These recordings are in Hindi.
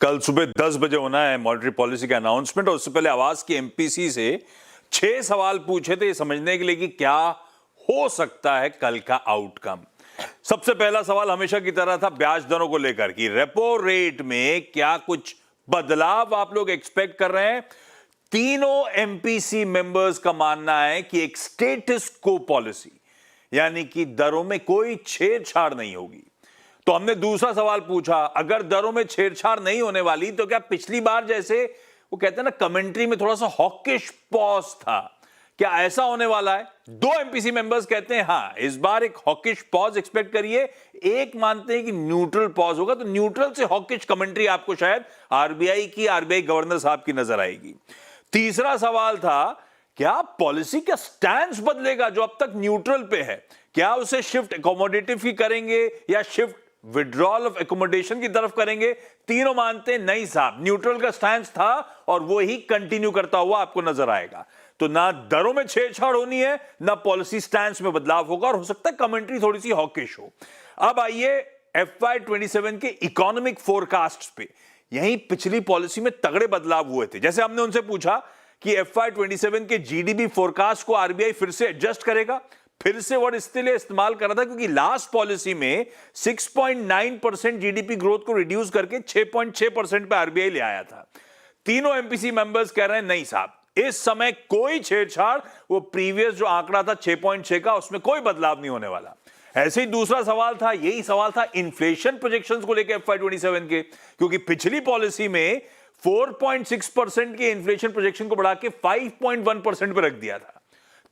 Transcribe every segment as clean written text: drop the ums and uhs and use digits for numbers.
कल सुबह 10 बजे होना है मॉनेटरी पॉलिसी का अनाउंसमेंट, और उससे पहले आवाज की एमपीसी से 6 सवाल पूछे थे समझने के लिए कि क्या हो सकता है कल का आउटकम। सबसे पहला सवाल हमेशा की तरह था ब्याज दरों को लेकर कि रेपो रेट में क्या कुछ बदलाव आप लोग एक्सपेक्ट कर रहे हैं। तीनों एमपीसी मेंबर्स का मानना है कि एक स्टेटस को पॉलिसी, यानी कि दरों में कोई छेड़छाड़ नहीं होगी। तो हमने दूसरा सवाल पूछा, अगर दरों में छेड़छाड़ नहीं होने वाली तो क्या पिछली बार जैसे वो कहते हैं ना कमेंट्री में थोड़ा सा हॉकिश पॉज था, क्या ऐसा होने वाला है? दो एमपीसी मेंबर्स कहते हैं हां, इस बार एक हॉकिश पॉज एक्सपेक्ट करिए। एक मानते हैं कि न्यूट्रल पॉज होगा। तो न्यूट्रल से हॉकिश कमेंट्री आपको शायद आरबीआई गवर्नर साहब की नजर आएगी। तीसरा सवाल था, क्या पॉलिसी का स्टैंड बदलेगा जो अब तक न्यूट्रल पे है? क्या उसे शिफ्ट अकोमोडेटिव की करेंगे या शिफ्ट विड्रॉल ऑफ एकोमोडेशन की तरफ करेंगे? तीनों मानते हैं नहीं साहब, न्यूट्रल का स्टैंड था और वो ही कंटिन्यू करता हुआ आपको नजर आएगा। तो ना दरों में छेड़छाड़ होनी है, ना पॉलिसी स्टैंड में बदलाव होगा, और हो सकता है कमेंट्री थोड़ी सी हॉकिश हो। अब आइए FY27 के इकोनॉमिक फोरकास्ट पे। यहीं पिछली पॉलिसी में तगड़े बदलाव हुए थे। जैसे हमने उनसे पूछा कि FY27 के जीडीपी फोरकास्ट को आरबीआई फिर से एडजस्ट करेगा। फिर से वर्ड इसलिए इस्तेमाल कर रहा था क्योंकि लास्ट पॉलिसी में 6.9% जीडीपी ग्रोथ को रिड्यूस करके 6.6% पे आरबीआई ले आया था। तीनों एमपीसी मेंबर्स कह रहे हैं नहीं साहब, इस समय कोई छेड़छाड़, वो प्रीवियस जो आंकड़ा था 6.6 का, उसमें कोई बदलाव नहीं होने वाला। ऐसे ही दूसरा सवाल था, यही सवाल था इन्फ्लेशन प्रोजेक्शंस को लेकर FY27 के, क्योंकि पिछली पॉलिसी में 4.6% के इन्फ्लेशन प्रोजेक्शन को बढ़ा के 5.1% पर रख दिया था।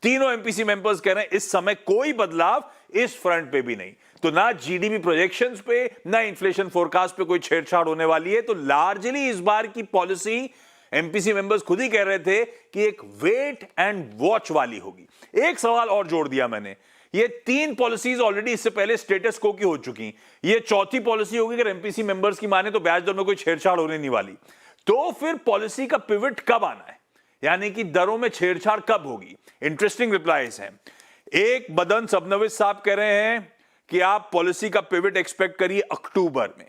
तीनों एमपीसी मेंबर्स कह रहे हैं इस समय कोई बदलाव इस फ्रंट पे भी नहीं। तो ना जीडीपी प्रोजेक्शंस पे ना इन्फ्लेशन फोरकास्ट पे कोई छेड़छाड़ होने वाली है। तो लार्जली इस बार की पॉलिसी एमपीसी मेंबर्स खुद ही कह रहे थे कि एक वेट एंड वॉच वाली होगी। एक सवाल और जोड़ दिया मैंने, ये 3 पॉलिसीज ऑलरेडी इससे पहले स्टेटस को की हो चुकी, ये चौथी पॉलिसी होगी अगर एमपीसी मेंबर्स की माने तो ब्याज दर में कोई छेड़छाड़ होने नहीं वाली। तो फिर पॉलिसी का पिवट कब आना है, यानी कि दरों में छेड़छाड़ कब होगी? इंटरेस्टिंग रिप्लाईज हैं। एक बदन सबनविस साहब कह रहे हैं कि आप पॉलिसी का पिवट एक्सपेक्ट करिए अक्टूबर में।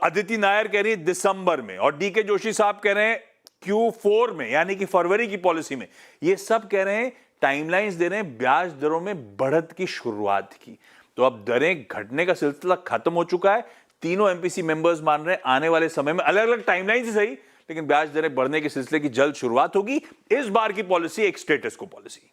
अदिति नायर कह रही है दिसंबर में, और डीके जोशी साहब कह रहे हैं Q4 में, यानी कि फरवरी की पॉलिसी में। ये सब कह रहे हैं, टाइमलाइंस दे रहे हैं ब्याज दरों में बढ़त की शुरुआत की। तो अब दरें घटने का सिलसिला खत्म हो चुका है। तीनों एमपीसी मेंबर्स मान रहे हैं आने वाले समय में अलग अलग टाइमलाइन से सही, लेकिन ब्याज दरें बढ़ने के सिलसिले की जल्द शुरुआत होगी। इस बार की पॉलिसी एक स्टेटस को पॉलिसी।